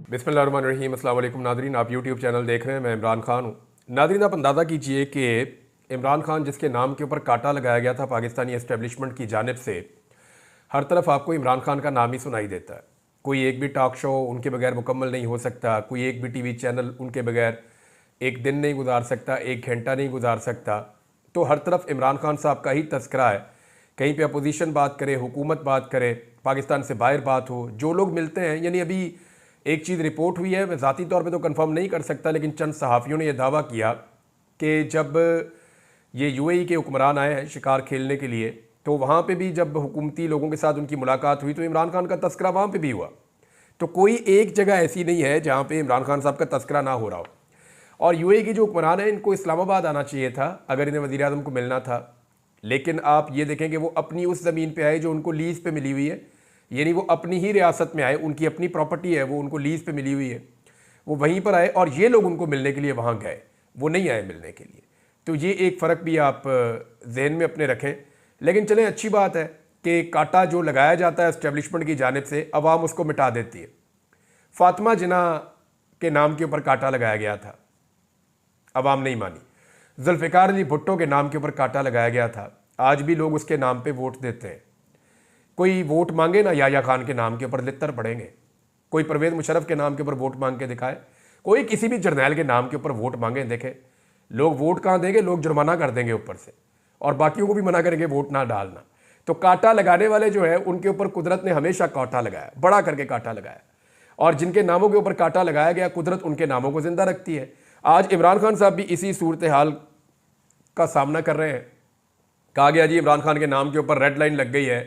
बिस्मिल्लाहिर्रहमानिर्रहीम। अस्सलाम वालेकुम नादरीन, आप यूट्यूब चैनल देख रहे हैं। मैं इमरान खान हूँ। नादरीन, आप अंदाज़ा कीजिए कि इमरान खान जिसके नाम के ऊपर कांटा लगाया गया था पाकिस्तानी एस्टेब्लिशमेंट की जानिब से, हर तरफ आपको इमरान खान का नाम ही सुनाई देता है। कोई एक भी टॉक शो उनके बगैर मुकम्मल नहीं हो सकता, कोई एक भी टीवी चैनल उनके बगैर एक दिन नहीं गुजार सकता, एक घंटा नहीं गुजार सकता। तो हर तरफ इमरान खान साहब का ही तस्करा है। कहीं पे अपोजिशन बात करे, हुकूमत बात करे, पाकिस्तान से बाहर बात हो, जो लोग मिलते हैं, यानी अभी एक चीज़ रिपोर्ट हुई है, मैं ज़ाती तौर पे तो कंफर्म नहीं कर सकता, लेकिन चंद सहाफ़ियों ने यह दावा किया कि जब ये यूएई के हुक्मरान आए हैं शिकार खेलने के लिए, तो वहाँ पे भी जब हुकूमती लोगों के साथ उनकी मुलाकात हुई तो इमरान खान का तस्करा वहाँ पे भी हुआ। तो कोई एक जगह ऐसी नहीं है जहाँ पे इमरान खान साहब का तस्करा ना हो रहा हो। और यूएई के जो हुक्मरान हैं, इनको इस्लामाबाद आना चाहिए था अगर इन्हें वज़ीर आज़म को मिलना था, लेकिन आप ये देखें कि वो अपनी उस ज़मीन पे आए जो उनको लीज़ पे मिली हुई है, यानी वो अपनी ही रियासत में आए, उनकी अपनी प्रॉपर्टी है, वो उनको लीज़ पे मिली हुई है, वो वहीं पर आए और ये लोग उनको मिलने के लिए वहाँ गए, वो नहीं आए मिलने के लिए। तो ये एक फ़र्क भी आप जहन में अपने रखें। लेकिन चलें, अच्छी बात है कि कांटा जो लगाया जाता है एस्टेब्लिशमेंट की जानिब से, अवाम उसको मिटा देती है। फातिमा जिन्ना के नाम के ऊपर कांटा लगाया गया था, अवाम नहीं मानी। जुल्फ़िकार अली भुट्टो के नाम के ऊपर कांटा लगाया गया था, आज भी लोग उसके नाम पे वोट देते हैं। कोई वोट मांगे ना याया खान के नाम के ऊपर लित्तर पड़ेंगे, कोई परवेज़ मुशर्रफ के नाम के ऊपर वोट मांग के दिखाए, कोई किसी भी जर्नैल के नाम के ऊपर वोट मांगे, देखें लोग वोट कहाँ देंगे, लोग जुर्माना कर देंगे ऊपर से, और बाकियों को भी मना करेंगे वोट ना डालना। तो कांटा लगाने वाले जो है उनके ऊपर कुदरत ने हमेशा कांटा लगाया, बड़ा करके कांटा लगाया, और जिनके नामों के ऊपर कांटा लगाया गया कुदरत उनके नामों को जिंदा रखती है। आज इमरान खान साहब भी इसी सूरत हाल का सामना कर रहे हैं। कहा गया जी इमरान खान के नाम के ऊपर रेड लाइन लग गई है,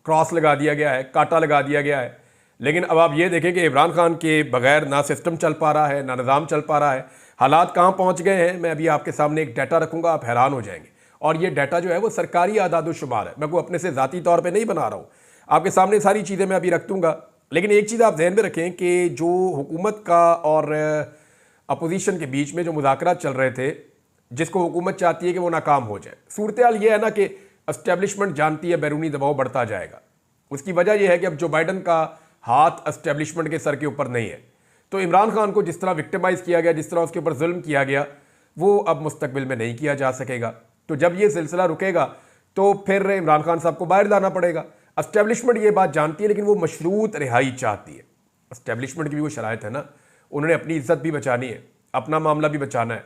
क्रॉस लगा दिया गया है, कांटा लगा दिया गया है। लेकिन अब आप ये देखें कि इमरान खान के बगैर ना सिस्टम चल पा रहा है, ना निज़ाम चल पा रहा है। हालात कहाँ पहुँच गए हैं, मैं अभी आपके सामने एक डाटा रखूँगा, आप हैरान हो जाएंगे। और ये डाटा जो है वो सरकारी आदाद-ओ-शुमार है, मैं को अपने से ज़ाती तौर पर नहीं बना रहा हूँ, आपके सामने सारी चीज़ें मैं अभी रख दूँगा। लेकिन एक चीज़ आप ध्यान में रखें कि जो हुकूमत का और अपोजिशन के बीच में जो मुज़ाकरात चल रहे थे, जिसको हुकूमत चाहती है कि वो नाकाम हो जाए, सूरत हाल ये है ना कि एस्टेब्लिशमेंट जानती है बैरूनी दबाव बढ़ता जाएगा। उसकी वजह यह है कि अब जो बाइडन का हाथ एस्टेब्लिशमेंट के सर के ऊपर नहीं है, तो इमरान खान को जिस तरह विक्टिमाइज़ किया गया, जिस तरह उसके ऊपर जुल्म किया गया, वो अब मुस्तकबिल में नहीं किया जा सकेगा। तो जब ये सिलसिला रुकेगा तो फिर इमरान खान साहब को बाहर लाना पड़ेगा। एस्टेब्लिशमेंट ये बात जानती है, लेकिन वो मशरूत रिहाई चाहती है। एस्टेब्लिशमेंट की भी वो शराइत है ना, उन्होंने अपनी इज्जत भी बचानी है, अपना मामला भी बचाना है,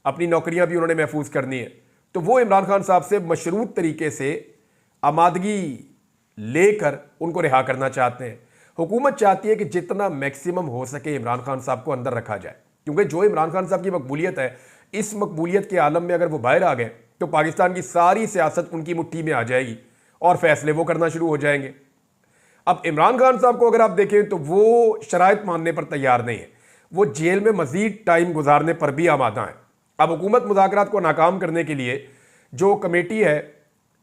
अपनी नौकरियां भी उन्होंने महफूज करनी है। तो वो इमरान खान साहब से मशरूत तरीके से आमादगी लेकर उनको रिहा करना चाहते हैं। हुकूमत चाहती है कि जितना मैक्सिमम हो सके इमरान खान साहब को अंदर रखा जाए, क्योंकि जो इमरान खान साहब की मकबूलियत है, इस मकबूलियत के आलम में अगर वो बाहर आ गए तो पाकिस्तान की सारी सियासत उनकी मुट्ठी में आ जाएगी और फैसले वो करना शुरू हो जाएंगे। अब इमरान खान साहब को अगर आप देखें तो वो शराइत मानने पर तैयार नहीं है, वो जेल में मजीद टाइम गुजारने पर भी आमादा है। अब हुकूमत मुज़ाकरात को नाकाम करने के लिए जो कमेटी है,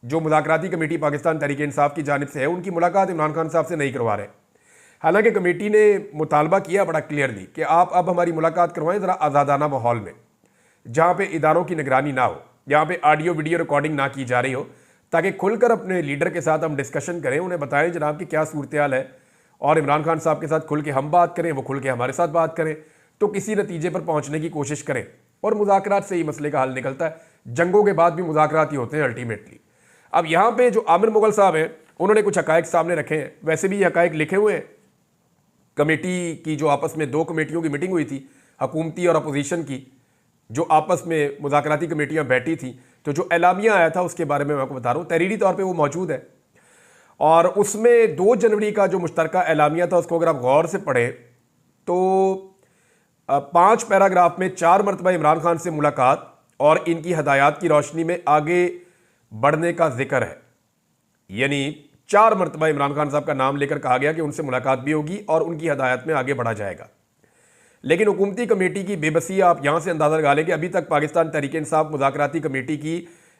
जो मुज़ाकराती कमेटी पाकिस्तान तहरीक इंसाफ की जानिब से है, उनकी मुलाकात इमरान खान साहब से नहीं करवा रहे। हालांकि कमेटी ने मुतालबा किया बड़ा क्लियरली कि आप अब हमारी मुलाकात करवाएं ज़रा आज़ादाना माहौल में, जहाँ पे इदारों की निगरानी ना हो, जहाँ पे ऑडियो वीडियो रिकॉर्डिंग ना की जा रही हो, ताकि खुलकर अपने लीडर के साथ हम डिस्कशन करें, उन्हें बताएं जनाब कि क्या सूरत हाल है, और इमरान खान साहब के साथ खुल के हम बात करें, वो खुल के हमारे साथ बात करें, तो किसी नतीजे पर पहुँचने की कोशिश करें। और मुज़ाकरात से ही मसले का हल निकलता है, जंगों के बाद भी मुज़ाकरात ही होते हैं अल्टीमेटली। अब यहाँ पे जो आमिर मुगल साहब हैं, उन्होंने कुछ हकायक सामने रखे हैं, वैसे भी ये हकायक लिखे हुए हैं। कमेटी की जो आपस में दो कमेटियों की मीटिंग हुई थी, हुकूमती और अपोजिशन की, जो आपस में मुज़ाकराती कमेटियाँ बैठी थी, तो जो एलामिया आया था उसके बारे में मैं आपको बता रहा हूँ, तहरीरी तौर पर वो मौजूद है। और उसमें 2 जनवरी का जो मुश्तरका एलामिया था, उसको अगर आप गौर से पढ़ें तो 5 पैराग्राफ में 4 मरतबा इमरान खान से मुलाकात और इनकी हदायत की रोशनी में आगे बढ़ने का जिक्र है। यानी 4 मरतबा इमरान खान साहब का नाम लेकर कहा गया कि उनसे मुलाकात भी होगी और उनकी हदायत में आगे बढ़ा जाएगा। लेकिन हुकूमती कमेटी की बेबसी आप यहाँ से अंदाज़ा लगा लें कि अभी तक पाकिस्तान तहरीक इंसाफ मुज़ाकराती कमेटी की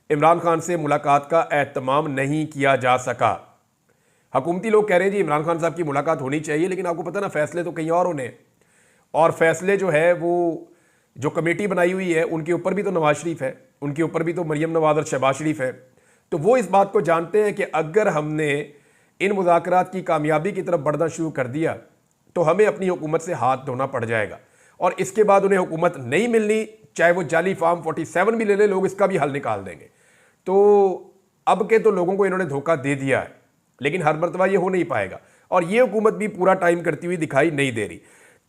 इमरान खान से मुलाकात का एहतमाम नहीं किया जा सका। हुकूमती लोग कह रहे हैं जी इमरान खान साहब की मुलाकात होनी चाहिए, लेकिन आपको पता ना फैसले तो कहीं और होने हैं, और फैसले जो है वो जो कमेटी बनाई हुई है उनके ऊपर भी तो नवाज शरीफ है, उनके ऊपर भी तो मरियम नवाज और शहबाज शरीफ है। तो वो इस बात को जानते हैं कि अगर हमने इन मुज़ाकरात की कामयाबी की तरफ बढ़ना शुरू कर दिया तो हमें अपनी हुकूमत से हाथ धोना पड़ जाएगा। और इसके बाद उन्हें हुकूमत नहीं मिलनी, चाहे वो जाली फार्म 47 भी ले ले, लोग इसका भी हल निकाल देंगे। तो अब के तो लोगों को इन्होंने धोखा दे दिया है, लेकिन हर मरतबा ये हो नहीं पाएगा और ये हुकूमत भी पूरा टाइम करती हुई दिखाई नहीं दे रही।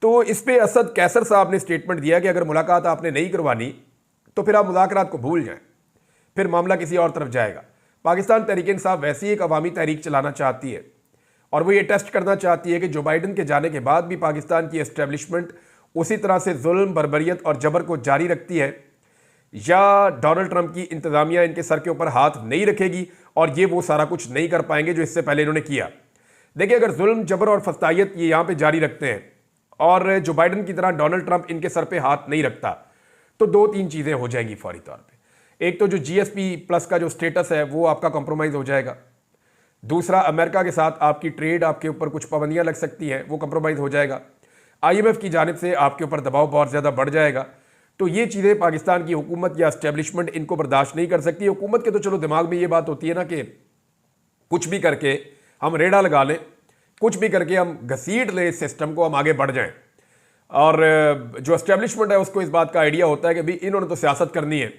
तो इस पे असद कैसर साहब ने स्टेटमेंट दिया कि अगर मुलाकात आपने नहीं करवानी तो फिर आप मुज़ाकरात को भूल जाएं, फिर मामला किसी और तरफ जाएगा। पाकिस्तान तहरीक-ए-इंसाफ वैसी एक अवामी तहरीक चलाना चाहती है और वो ये टेस्ट करना चाहती है कि जो बाइडन के जाने के बाद भी पाकिस्तान की एस्टेब्लिशमेंट उसी तरह से जुल्म, बर्बरियत और जबर को जारी रखती है, या डोनाल्ड ट्रंप की इंतजामिया इनके सर के ऊपर हाथ नहीं रखेगी और ये वो सारा कुछ नहीं कर पाएंगे जो इससे पहले इन्होंने किया। देखिए, अगर जुल्म, जबर और फस्तायत ये यहाँ पे जारी रखते हैं और जो बाइडन की तरह डोनाल्ड ट्रंप इनके सर पे हाथ नहीं रखता, तो 2-3 चीज़ें हो जाएंगी फौरी तौर पे। एक तो जो GSP प्लस का जो स्टेटस है वो आपका कॉम्प्रोमाइज़ हो जाएगा। दूसरा, अमेरिका के साथ आपकी ट्रेड, आपके ऊपर कुछ पाबंदियां लग सकती हैं, वो कॉम्प्रोमाइज़ हो जाएगा। IMF की जानिब से आपके ऊपर दबाव बहुत ज़्यादा बढ़ जाएगा। तो ये चीज़ें पाकिस्तान की हुकूमत या एस्टेब्लिशमेंट इनको बर्दाश्त नहीं कर सकती। हुकूमत के तो चलो दिमाग में ये बात होती है ना कि कुछ भी करके हम रेड़ा लगा लें, कुछ भी करके हम घसीट लें इस सिस्टम को, हम आगे बढ़ जाएं। और जो एस्टेब्लिशमेंट है उसको इस बात का आइडिया होता है कि भाई इन्होंने तो सियासत करनी है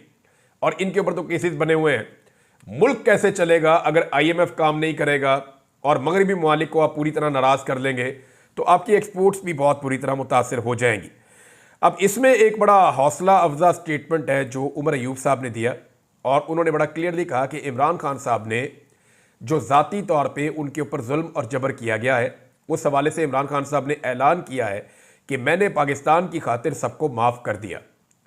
और इनके ऊपर तो केसेस बने हुए हैं। मुल्क कैसे चलेगा अगर IMF काम नहीं करेगा और मगरबी ममालिक को आप पूरी तरह नाराज़ कर लेंगे, तो आपकी एक्सपोर्ट्स भी बहुत बुरी तरह मुतासर हो जाएंगी। अब इसमें एक बड़ा हौसला अफजा स्टेटमेंट है जो उमर अयूब साहब ने दिया और उन्होंने बड़ा क्लियरली कहा कि इमरान खान साहब ने जो ज़ाती तौर पे उनके ऊपर जुल्म और जबर किया गया है, उस हवाले से इमरान खान साहब ने ऐलान किया है कि मैंने पाकिस्तान की खातिर सबको माफ़ कर दिया।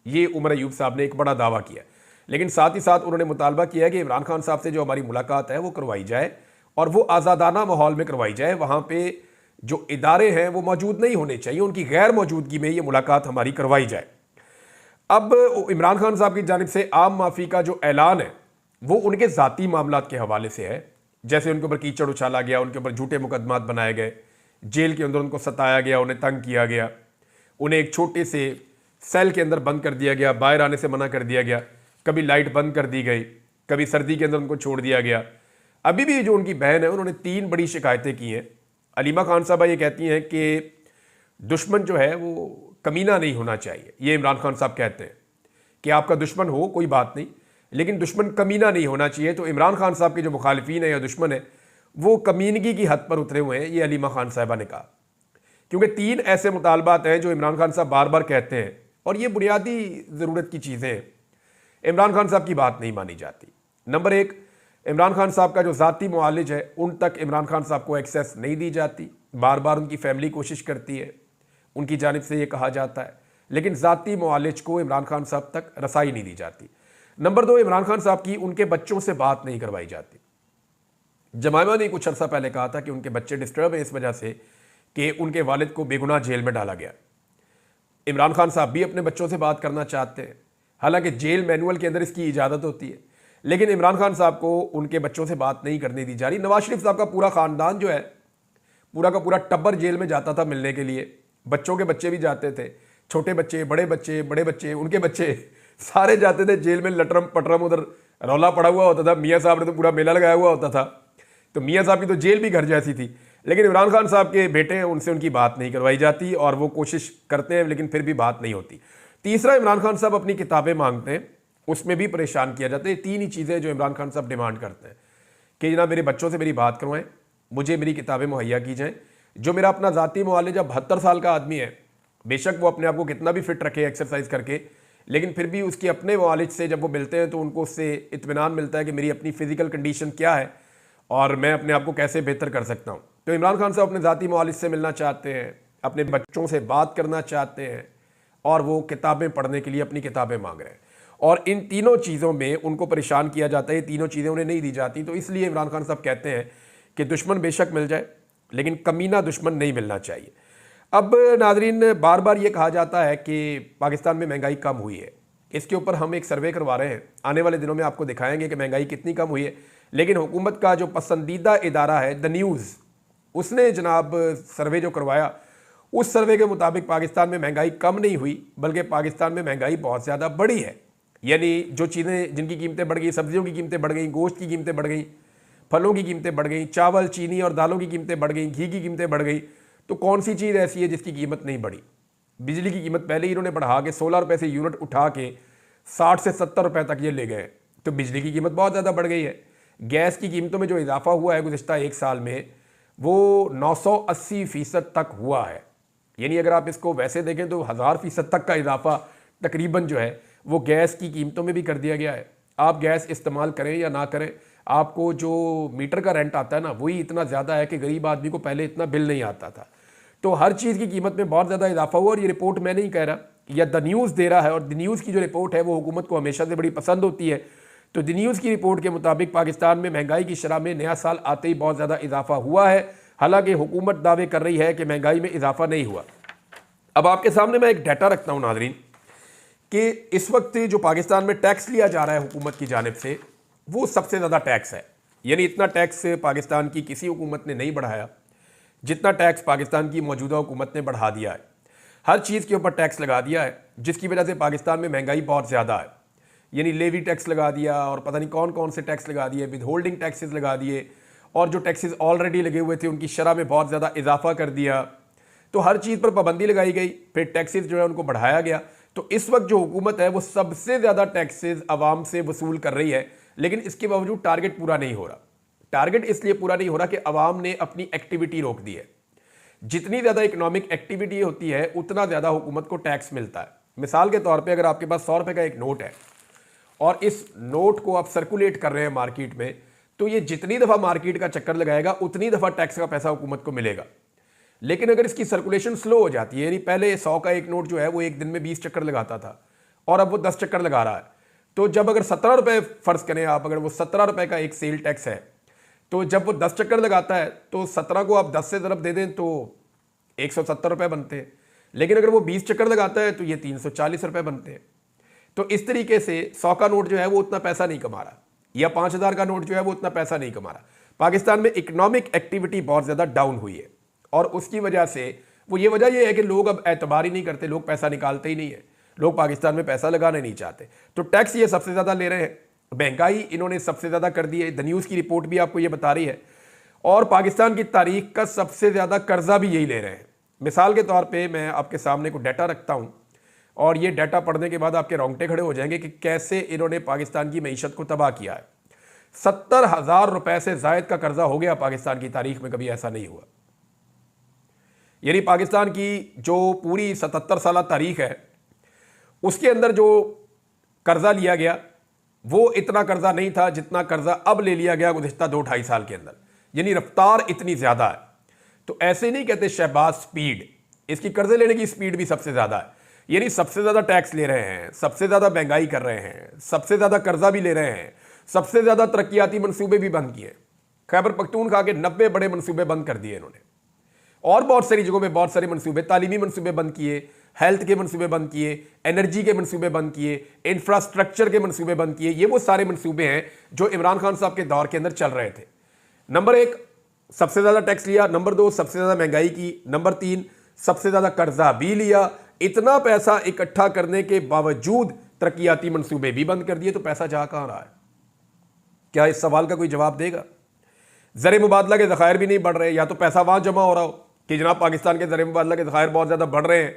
ये उमर अयूब साहब ने एक बड़ा दावा किया, लेकिन साथ ही साथ उन्होंने मुतालबा किया है कि इमरान खान साहब से जो हमारी मुलाकात है वो करवाई जाए और वो आज़ादाना माहौल में करवाई जाए। वहाँ पे जो इदारे हैं वो मौजूद नहीं होने चाहिए, उनकी गैर मौजूदगी में ये मुलाकात हमारी करवाई जाए। अब इमरान खान साहब की जानिब से आम माफ़ी का जो ऐलान है वो उनके ज़ाती मामलात के हवाले से है, जैसे उनके ऊपर कीचड़ उछाला गया, उनके ऊपर झूठे मुकदमात बनाए गए, जेल के अंदर उनको सताया गया, उन्हें तंग किया गया, उन्हें एक छोटे से सेल के अंदर बंद कर दिया गया, बाहर आने से मना कर दिया गया, कभी लाइट बंद कर दी गई, कभी सर्दी के अंदर उनको छोड़ दिया गया। अभी भी जो उनकी बहन है उन्होंने 3 बड़ी शिकायतें की हैं। अलीमा खान साहबा ये कहती हैं कि दुश्मन जो है वो कमीना नहीं होना चाहिए। ये इमरान खान साहब कहते हैं कि आपका दुश्मन हो कोई बात नहीं, लेकिन दुश्मन कमीना नहीं होना चाहिए। तो इमरान खान साहब के जो मुखालिफिन है या दुश्मन है वो कमीनगी की हद पर उतरे हुए हैं, ये अलीमा खान साहबा ने कहा। क्योंकि 3 ऐसे मुतालबात हैं जो इमरान खान साहब बार बार कहते हैं और ये बुनियादी ज़रूरत की चीज़ें हैं, इमरान खान साहब की बात नहीं मानी जाती। नंबर 1, इमरान खान साहब का जो ज़ाती मुआलिज है उन तक इमरान खान साहब को एक्सेस नहीं दी जाती। बार बार उनकी फैमिली कोशिश करती है, उनकी जानिब से ये कहा जाता है, लेकिन ज़ाती मुआलिज को इमरान खान साहब तक रसाई नहीं दी जाती। नंबर 2, इमरान खान साहब की उनके बच्चों से बात नहीं करवाई जाती। जमाइमा ने कुछ अर्सा पहले कहा था कि उनके बच्चे डिस्टर्ब हैं इस वजह से कि उनके वालिद को बेगुनाह जेल में डाला गया। इमरान खान साहब भी अपने बच्चों से बात करना चाहते हैं, हालांकि जेल मैनुअल के अंदर इसकी इजाज़त होती है, लेकिन इमरान खान साहब को उनके बच्चों से बात नहीं करने दी जा रही। नवाज शरीफ साहब का पूरा ख़ानदान जो है, पूरा का पूरा टब्बर जेल में जाता था मिलने के लिए, बच्चों के बच्चे भी जाते थे, छोटे बच्चे, बड़े बच्चे, उनके बच्चे सारे जाते थे जेल में। लटरम पटरम उधर रौला पड़ा हुआ होता था, मियाँ साहब ने तो पूरा मेला लगाया हुआ होता था, तो मियाँ साहब की तो जेल भी घर जैसी थी। लेकिन इमरान खान साहब के बेटे हैं, उनसे उनकी बात नहीं करवाई जाती और वो कोशिश करते हैं लेकिन फिर भी बात नहीं होती। तीसरा, इमरान खान साहब अपनी किताबें मांगते हैं, उसमें भी परेशान किया जाता है। 3 ही चीज़ें जो इमरान खान साहब डिमांड करते हैं कि जनाब मेरे बच्चों से मेरी बात करवाएं, मुझे मेरी किताबें मुहैया की जाएँ। जो मेरा अपना ज़ाती मुआलिज 72 साल का आदमी है, बेशक वो अपने आप को कितना भी फिट रखे एक्सरसाइज करके, लेकिन फिर भी उसके अपने मुआलिज से जब वो मिलते हैं तो उनको उससे इत्मीनान मिलता है कि मेरी अपनी फ़िज़िकल कंडीशन क्या है और मैं अपने आप को कैसे बेहतर कर सकता हूँ। तो इमरान खान साहब अपने ज़ाती मुआलिज से मिलना चाहते हैं, अपने बच्चों से बात करना चाहते हैं और वो किताबें पढ़ने के लिए अपनी किताबें मांग रहे हैं। और इन तीनों चीज़ों में उनको परेशान किया जाता है, ये तीनों चीज़ें उन्हें नहीं दी जाती। तो इसलिए इमरान खान साहब कहते हैं कि दुश्मन बेशक मिल जाए लेकिन कमीना दुश्मन नहीं मिलना चाहिए। अब नाजरीन, बार बार ये कहा जाता है कि पाकिस्तान में महंगाई कम हुई है, इसके ऊपर हम एक सर्वे करवा रहे हैं, आने वाले दिनों में आपको दिखाएंगे कि महंगाई कितनी कम हुई है। लेकिन हुकूमत का जो पसंदीदा इदारा है द न्यूज़, उसने जनाब सर्वे जो करवाया, उस सर्वे के मुताबिक पाकिस्तान में महंगाई कम नहीं हुई बल्कि पाकिस्तान में महंगाई बहुत ज़्यादा बढ़ी है। यानी जो चीज़ें जिनकी कीमतें बढ़ गई, सब्जियों की कीमतें बढ़ गई, गोश्त की कीमतें बढ़ गई, फलों की कीमतें बढ़ गई, चावल, चीनी और दालों की कीमतें बढ़ गई, घी की कीमतें बढ़ गई, तो कौन सी चीज़ ऐसी है जिसकी कीमत नहीं बढ़ी? बिजली की कीमत पहले ही इन्होंने बढ़ा के 16 रुपये से यूनिट उठा के 60 से 70 रुपये तक ये ले गए, तो बिजली की कीमत बहुत ज़्यादा बढ़ गई है। गैस की कीमतों में जो इजाफा हुआ है गुज़िश्ता एक साल में, वो 980% तक हुआ है। यानी अगर आप इसको वैसे देखें तो 1000% तक का इजाफा तकरीबन जो है वो गैस की कीमतों में भी कर दिया गया है। आप गैस इस्तेमाल करें या ना करें, आपको जो मीटर का रेंट आता है ना, वही इतना ज़्यादा है कि गरीब आदमी को पहले इतना बिल नहीं आता था। तो हर चीज़ की कीमत में बहुत ज़्यादा इजाफा हुआ। और ये रिपोर्ट मैं नहीं कह रहा, या द न्यूज़ दे रहा है, और द न्यूज़ की जो रिपोर्ट है वो हुकूमत को हमेशा से बड़ी पसंद होती है। तो द न्यूज़ की रिपोर्ट के मुताबिक पाकिस्तान में महंगाई की शरह में नया साल आते ही बहुत ज़्यादा इजाफा हुआ है। हालांकि हुकूमत दावे कर रही है कि महंगाई में इजाफा नहीं हुआ। अब आपके सामने मैं एक डाटा रखता हूँ नाज़रीन, कि इस वक्त जो पाकिस्तान में टैक्स लिया जा रहा है हुकूमत की जानिब से, वो सबसे ज़्यादा टैक्स है। यानी इतना टैक्स पाकिस्तान की किसी हुकूमत ने नहीं बढ़ाया जितना टैक्स पाकिस्तान की मौजूदा हुकूमत ने बढ़ा दिया है। हर चीज़ के ऊपर टैक्स लगा दिया है, जिसकी वजह से पाकिस्तान में महंगाई बहुत ज़्यादा है। यानी लेवी टैक्स लगा दिया, और पता नहीं कौन कौन से टैक्स लगा दिए, विद होल्डिंग टैक्सेस लगा दिए, और जो टैक्सेस ऑलरेडी लगे हुए थे उनकी शरह में बहुत ज़्यादा इजाफा कर दिया। तो हर चीज़ पर पाबंदी लगाई गई, फिर टैक्सेस जो है उनको बढ़ाया गया। तो इस वक्त जो हुकूमत है वो सबसे ज़्यादा टैक्सेस आवाम से वसूल कर रही है, लेकिन इसके बावजूद टारगेट पूरा नहीं हो रहा। टारगेट इसलिए पूरा नहीं हो रहा कि अवाम ने अपनी एक्टिविटी रोक दी है। जितनी ज़्यादा इकोनॉमिक एक्टिविटी होती है उतना ज़्यादा हुकूमत को टैक्स मिलता है। मिसाल के तौर पे अगर आपके पास 100 रुपये का एक नोट है और इस नोट को आप सर्कुलेट कर रहे हैं मार्केट में, तो ये जितनी दफ़ा मार्केट का चक्कर लगाएगा उतनी दफ़ा टैक्स का पैसा हुकूमत को मिलेगा। लेकिन अगर इसकी सर्कुलेशन स्लो हो जाती है, यानी पहले 100 का एक नोट जो है वो एक दिन में 20 चक्कर लगाता था और अब वो 10 चक्कर लगा रहा है, तो जब अगर 17 रुपये फ़र्ज़ करें आप, अगर वो 17 रुपये का एक सेल टैक्स है, तो जब वो 10 चक्कर लगाता है तो 17 को आप 10 से ज़रब दे दें तो 170 रुपये बनते हैं। लेकिन अगर वो 20 चक्कर लगाता है तो ये 340 रुपये बनते हैं। तो इस तरीके से 100 का नोट जो है वो उतना पैसा नहीं कमा रहा, या 5000 का नोट जो है वो उतना पैसा नहीं कमा रहा। पाकिस्तान में इकोनॉमिक एक्टिविटी बहुत ज़्यादा डाउन हुई है, और उसकी वजह से ये वजह ये है कि लोग अब एतबार ही नहीं करते, लोग पैसा निकालते ही नहीं है, लोग पाकिस्तान में पैसा लगाने नहीं चाहते। तो टैक्स ये सबसे ज़्यादा ले रहे हैं, महंगाई इन्होंने सबसे ज़्यादा कर दी है। द न्यूज़ की रिपोर्ट भी आपको ये बता रही है, और पाकिस्तान की तारीख का सबसे ज़्यादा कर्जा भी यही ले रहे हैं। मिसाल के तौर पे मैं आपके सामने को डाटा रखता हूँ, और ये डाटा पढ़ने के बाद आपके रोंगटे खड़े हो जाएंगे कि कैसे इन्होंने पाकिस्तान की मईशत को तबाह किया है। 70,000 रुपये से ज़ायद का कर्जा हो गया पाकिस्तान की तारीख में, कभी ऐसा नहीं हुआ। यानी पाकिस्तान की जो पूरी 77 साल तारीख है उसके अंदर जो कर्जा लिया गया वो इतना कर्जा नहीं था जितना कर्जा अब ले लिया गया गुज़िश्ता 2-2.5 साल के अंदर। यानी रफ्तार इतनी ज़्यादा है। तो ऐसे नहीं कहते शहबाज स्पीड, इसकी कर्जे लेने की स्पीड भी सबसे ज़्यादा है। यानी सबसे ज़्यादा टैक्स ले रहे हैं, सबसे ज़्यादा महंगाई कर रहे हैं, सबसे ज़्यादा कर्जा भी ले रहे हैं, सबसे ज़्यादा तरक्याती मनसूबे भी बंद किए। खैबर पख्तूनख्वा के 90 बड़े मनसूबे बंद कर दिए इन्होंने, और बहुत सारी जगहों पे बहुत सारे मनसूबे, तालीमी मनसूबे बंद किए, हेल्थ के मनसूबे बंद किए, एनर्जी के मनसूबे बंद किए, इंफ्रास्ट्रक्चर के मनसूबे बंद किए। ये वो सारे मनसूबे हैं जो इमरान खान साहब के दौर के अंदर चल रहे थे। नंबर 1 सबसे ज़्यादा टैक्स लिया, नंबर 2 सबसे ज़्यादा महंगाई की, नंबर 3 सबसे ज़्यादा कर्जा भी लिया। इतना पैसा इकट्ठा करने के बावजूद तरक्याती मनसूबे भी बंद कर दिए। तो पैसा जा कहाँ रहा है? क्या इस सवाल का कोई जवाब देगा? ज़र मुबादला के ज़खायर भी नहीं बढ़ रहे, या तो पैसा वहाँ जमा हो रहा हो कि जनाब पाकिस्तान के ज़र मुबादला के ज़खायर बहुत ज़्यादा बढ़ रहे हैं।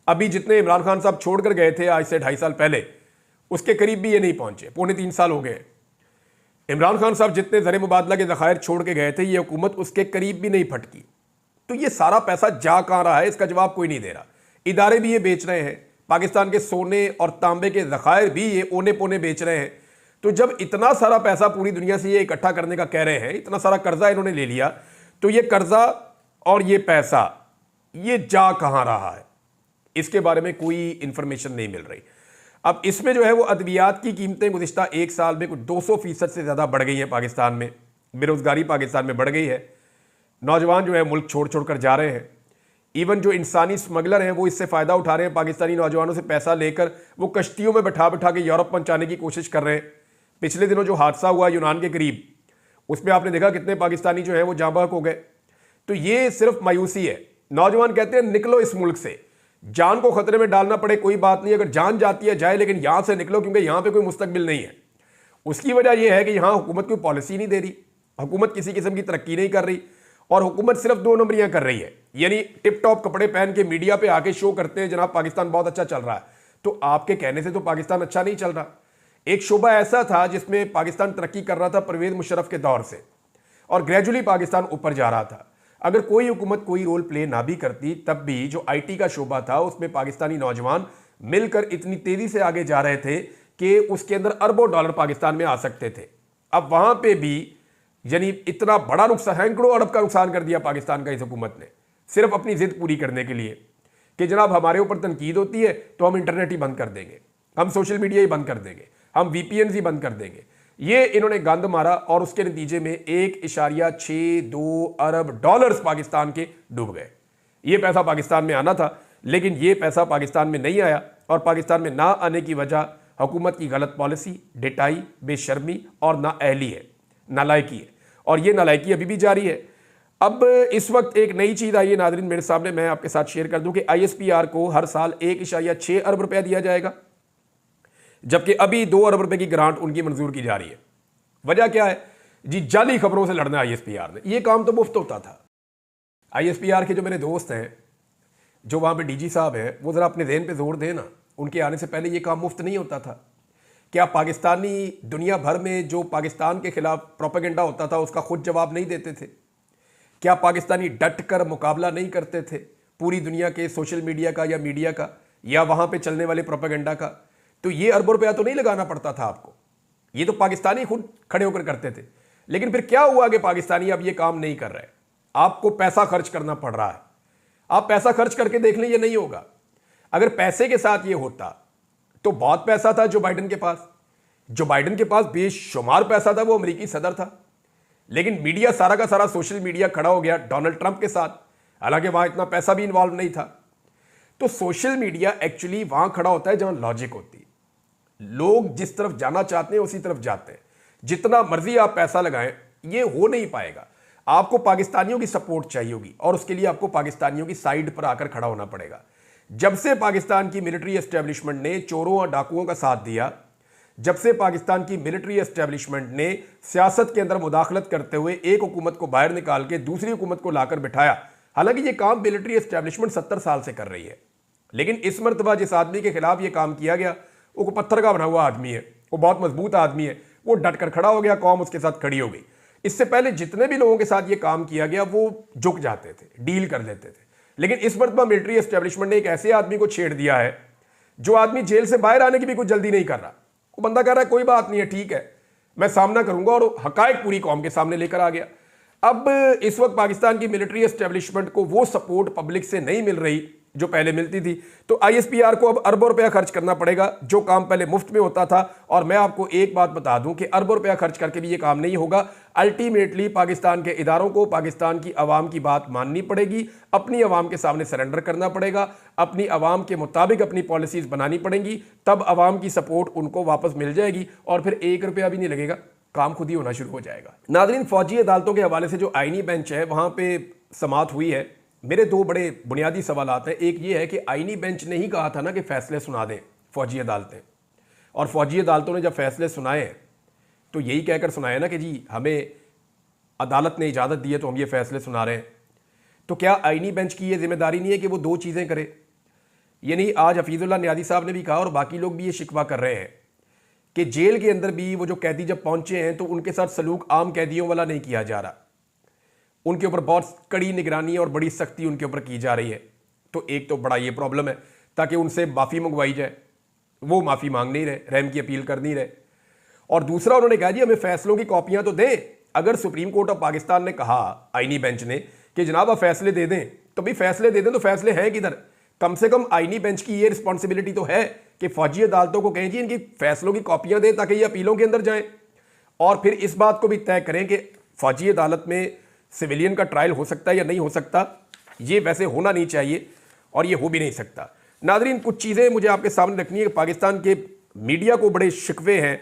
अभी जितने इमरान खान साहब छोड़ कर गए थे आज से 2.5 साल पहले, उसके करीब भी ये नहीं पहुंचे। 2.25 साल हो गए। इमरान खान साहब जितने ज़र मुबादला के ज़खायर छोड़ के गए थे, ये हुकूमत उसके करीब भी नहीं फटकी। तो ये सारा पैसा जा कहाँ रहा है, इसका जवाब कोई नहीं दे रहा। इदारे भी ये बेच रहे हैं, पाकिस्तान के सोने और तांबे के ज़खायर भी ये ओने पोने बेच रहे हैं। तो जब इतना सारा पैसा पूरी दुनिया से ये इकट्ठा करने का कह रहे हैं, इतना सारा कर्जा इन्होंने ले लिया, तो ये कर्जा और ये पैसा ये जा कहाँ रहा है, इसके बारे में कोई इंफॉर्मेशन नहीं मिल रही। अब इसमें जो है वो अद्वियात की कीमतें गुज़िश्ता 1 साल में कुछ 200% से ज़्यादा बढ़ गई हैं पाकिस्तान में। बेरोज़गारी पाकिस्तान में बढ़ गई है, नौजवान जो है मुल्क छोड़ छोड़ कर जा रहे हैं। इवन जो इंसानी स्मगलर हैं वो इससे फ़ायदा उठा रहे हैं, पाकिस्तानी नौजवानों से पैसा लेकर वो कश्तियों में बैठा बैठा के यूरोप पहुँचाने की कोशिश कर रहे हैं। पिछले दिनों जो हादसा हुआ यूनान के करीब, उसमें आपने देखा कितने पाकिस्तानी जो है वो जाँ बहक हो गए। तो ये सिर्फ मायूसी है। नौजवान कहते हैं निकलो इस मुल्क से, जान को खतरे में डालना पड़े कोई बात नहीं, अगर जान जाती है जाए, लेकिन यहां से निकलो, क्योंकि यहां पे कोई मुस्तकबिल नहीं है। उसकी वजह यह है कि यहां हुकूमत कोई पॉलिसी नहीं दे रही, हुकूमत किसी किस्म की तरक्की नहीं कर रही, और हुकूमत सिर्फ 2 नंबरियां कर रही है, यानी टिप टॉप कपड़े पहन के मीडिया पे आके शो करते हैं जनाब पाकिस्तान बहुत अच्छा चल रहा है। तो आपके कहने से तो पाकिस्तान अच्छा नहीं चल रहा। एक शोबा ऐसा था जिसमें पाकिस्तान तरक्की कर रहा था परवेज मुशर्रफ के दौर से, और ग्रेजुअली पाकिस्तान ऊपर जा रहा था। अगर कोई हुकूमत कोई रोल प्ले ना भी करती, तब भी जो आईटी का शोबा था उसमें पाकिस्तानी नौजवान मिलकर इतनी तेजी से आगे जा रहे थे कि उसके अंदर अरबों डॉलर पाकिस्तान में आ सकते थे। अब वहां पे भी यानी इतना बड़ा नुकसान, सैकड़ों अरब का नुकसान कर दिया पाकिस्तान का इस हुकूमत ने, सिर्फ अपनी जिद पूरी करने के लिए कि जनाब हमारे ऊपर तनकीद होती है तो हम इंटरनेट ही बंद कर देंगे, हम सोशल मीडिया ही बंद कर देंगे, हम वीपीएन ही बंद कर देंगे। ये इन्होंने गंद मारा और उसके नतीजे में 1.62 अरब डॉलर्स पाकिस्तान के डूब गए। ये पैसा पाकिस्तान में आना था, लेकिन ये पैसा पाकिस्तान में नहीं आया, और पाकिस्तान में ना आने की वजह हुकूमत की गलत पॉलिसी, डेटाई, बेशर्मी और नाअहली है, नालायकी है, और ये नालायकी अभी भी जारी है। अब इस वक्त एक नई चीज़ आई है नाज़रीन मेरे सामने, मैं आपके साथ शेयर कर दूं कि आईएसपीआर को हर साल 1.6 अरब रुपया दिया जाएगा, जबकि अभी 2 अरब रुपए की ग्रांट उनकी मंजूर की जा रही है। वजह क्या है जी? जाली खबरों से लड़ना आईएसपीआर ने। ये काम तो मुफ्त होता था। आईएसपीआर के जो मेरे दोस्त हैं, जो वहाँ पे डीजी साहब हैं, वो ज़रा अपने ज़हन पे जोर दें ना, उनके आने से पहले ये काम मुफ्त नहीं होता था। क्या पाकिस्तानी दुनिया भर में जो पाकिस्तान के खिलाफ प्रोपेगेंडा होता था उसका खुद जवाब नहीं देते थे? क्या पाकिस्तानी डट कर मुकाबला नहीं करते थे पूरी दुनिया के सोशल मीडिया का या मीडिया का या वहाँ पे चलने वाले प्रोपेगेंडा का? तो ये अरबों रुपया तो नहीं लगाना पड़ता था आपको, ये तो पाकिस्तानी खुद खड़े होकर करते थे। लेकिन फिर क्या हुआ कि पाकिस्तानी अब ये काम नहीं कर रहे, आपको पैसा खर्च करना पड़ रहा है। आप पैसा खर्च करके देख लें, ये नहीं होगा। अगर पैसे के साथ ये होता तो बहुत पैसा था जो बाइडन के पास, जो बाइडन के पास बेशुमार पैसा था, वो अमेरिकी सदर था। लेकिन मीडिया सारा का सारा सोशल मीडिया खड़ा हो गया डोनाल्ड ट्रंप के साथ, हालांकि वहां इतना पैसा भी इन्वॉल्व नहीं था। तो सोशल मीडिया एक्चुअली वहां खड़ा होता है जहां लॉजिक होती है। लोग जिस तरफ जाना चाहते हैं उसी तरफ जाते हैं। जितना मर्जी आप पैसा लगाएं, ये हो नहीं पाएगा। आपको पाकिस्तानियों की सपोर्ट चाहिए होगी, और उसके लिए आपको पाकिस्तानियों की साइड पर आकर खड़ा होना पड़ेगा। जब से पाकिस्तान की मिलिट्री एस्टेब्लिशमेंट ने चोरों और डाकुओं का साथ दिया, जब से पाकिस्तान की मिलिट्री एस्टेब्लिशमेंट ने सियासत के अंदर मुदाखलत करते हुए एक हुकूमत को बाहर निकाल के दूसरी हुकूमत को लाकर बिठाया, हालांकि ये काम मिलिट्री एस्टेब्लिशमेंट 70 साल से कर रही है, लेकिन इस मरतबा जिस आदमी के खिलाफ ये काम किया गया वो पत्थर का बना हुआ आदमी है, वो बहुत मजबूत आदमी है, वो डट कर खड़ा हो गया, कौम उसके साथ खड़ी हो गई। इससे पहले जितने भी लोगों के साथ ये काम किया गया वो झुक जाते थे, डील कर लेते थे। लेकिन इस मरतबा मिलिट्री एस्टेब्लिशमेंट ने एक ऐसे आदमी को छेड़ दिया है जो आदमी जेल से बाहर आने की भी कुछ जल्दी नहीं कर रहा। वो बंदा कह रहा है कोई बात नहीं है, ठीक है, मैं सामना करूंगा, और हकायक पूरी कौम के सामने लेकर आ गया। अब इस वक्त पाकिस्तान की मिलिट्री एस्टेब्लिशमेंट को वो सपोर्ट पब्लिक से नहीं मिल रही जो पहले मिलती थी, तो आईएसपीआर को अब अरबों रुपया खर्च करना पड़ेगा, जो काम पहले मुफ्त में होता था। और मैं आपको एक बात बता दूं कि अरबों रुपया खर्च करके भी ये काम नहीं होगा। अल्टीमेटली पाकिस्तान के इदारों को पाकिस्तान की आवाम की बात माननी पड़ेगी, अपनी आवाम के सामने सरेंडर करना पड़ेगा, अपनी आवाम के मुताबिक अपनी पॉलिसीज बनानी पड़ेंगी, तब आवाम की सपोर्ट उनको वापस मिल जाएगी, और फिर 1 रुपया भी नहीं लगेगा, काम खुद ही होना शुरू हो जाएगा। नाज़रीन, फौजी अदालतों के हवाले से जो आईनी बेंच है वहाँ पे समाअत हुई है। मेरे 2 बड़े बुनियादी सवालात हैं। एक ये है कि आईनी बेंच ने ही कहा था ना कि फैसले सुना दें फौजी अदालतें, और फौजी अदालतों ने जब फैसले सुनाए तो यही कहकर सुनाए ना कि जी हमें अदालत ने इजाज़त दी है तो हम ये फैसले सुना रहे हैं। तो क्या आईनी बेंच की ये जिम्मेदारी नहीं है कि वो 2 चीज़ें करे? यानी आज हफीजुल्लाह नियाज़ी साहब ने भी कहा और बाकी लोग भी ये शिकवा कर रहे हैं कि जेल के अंदर भी वो जो कैदी जब पहुंचे हैं तो उनके साथ सलूक आम कैदियों वाला नहीं किया जा रहा, उनके ऊपर बहुत कड़ी निगरानी और बड़ी सख्ती उनके ऊपर की जा रही है। तो एक तो बड़ा ये प्रॉब्लम है, ताकि उनसे माफ़ी मंगवाई जाए, वो माफ़ी मांग नहीं रहे, रहम की अपील कर नहीं रहे। और दूसरा उन्होंने कहा जी हमें फैसलों की कॉपियां तो दें। अगर सुप्रीम कोर्ट ऑफ पाकिस्तान ने कहा आईनी बेंच ने कि जनाब आप फैसले दे दें, तो भाई फैसले दे दें, तो फैसले हैं किधर? कम से कम आईनी बेंच की ये रिस्पॉन्सिबिलिटी तो है कि फौजी अदालतों को कहें जी इनकी फैसलों की कॉपियां दें ताकि ये अपीलों के अंदर जाएं, और फिर इस बात को भी तय करें कि फौजी अदालत में सिविलियन का ट्रायल हो सकता है या नहीं हो सकता। ये वैसे होना नहीं चाहिए और ये हो भी नहीं सकता। नाज़रीन, कुछ चीज़ें मुझे आपके सामने रखनी है कि पाकिस्तान के मीडिया को बड़े शिकवे हैं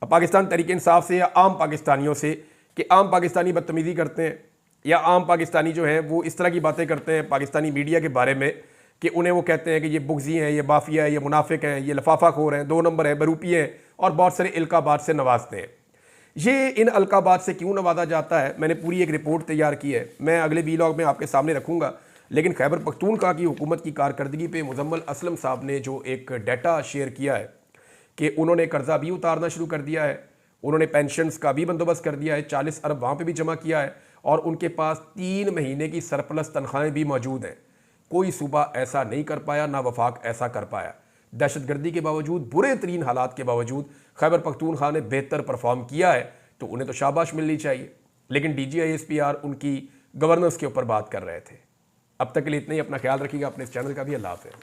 पाकिस्तान तहरीक इंसाफ से या आम पाकिस्तानियों से कि आम पाकिस्तानी बदतमीज़ी करते हैं, या आम पाकिस्तानी जो हैं वो इस तरह की बातें करते हैं पाकिस्तानी मीडिया के बारे में कि उन्हें वो कहते हैं कि ये बुग़्ज़ी हैं, ये माफिया है, ये मुनाफिक हैं, ये लफाफा खोर हैं, 2 नंबर हैं, बरूपी हैं, और बहुत सारे इल्काबात से नवाजते हैं। ये इन अलकाबात से क्यों नवाजा जाता है, मैंने पूरी एक रिपोर्ट तैयार की है, मैं अगले वीलॉग में आपके सामने रखूंगा। लेकिन खैबर पख्तूनख्वा की हुकूमत की कारकर्दगी पे मुजम्मल असलम साहब ने जो एक डाटा शेयर किया है कि उन्होंने कर्जा भी उतारना शुरू कर दिया है, उन्होंने पेंशन्स का भी बंदोबस्त कर दिया है, 40 अरब वहाँ पे भी जमा किया है और उनके पास 3 महीने की सरप्लस तनख्वाहें भी मौजूद हैं। कोई सूबा ऐसा नहीं कर पाया, ना वफाक ऐसा कर पाया। दहशतगर्दी के बावजूद, बुरे तरीन हालात के बावजूद खैबर पख्तूनख्वा ने बेहतर परफॉर्म किया है, तो उन्हें तो शाबाश मिलनी चाहिए। लेकिन DGISPR उनकी गवर्नेंस के ऊपर बात कर रहे थे। अब तक के लिए इतना ही। अपना ख्याल रखिएगा, अपने इस चैनल का भी। अल्लाह हाफ़िज़।